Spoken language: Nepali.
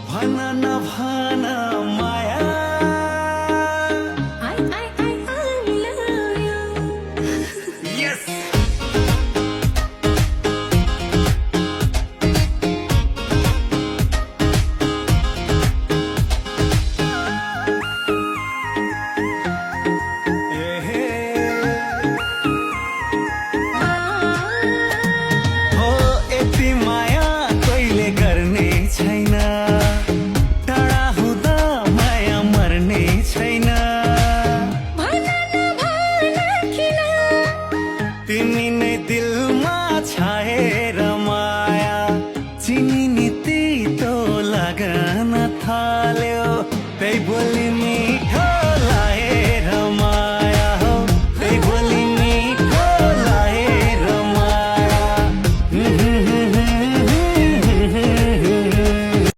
भन न भन माया I love you. यस हो यति माया कहिले गर्ने छैन टाढा हुँदा माया मर्ने छैन भन न भन किन तिमी नै दिलमा छाएर माया चिनी नि तितो लाग्न थाल्यो त्यही बोली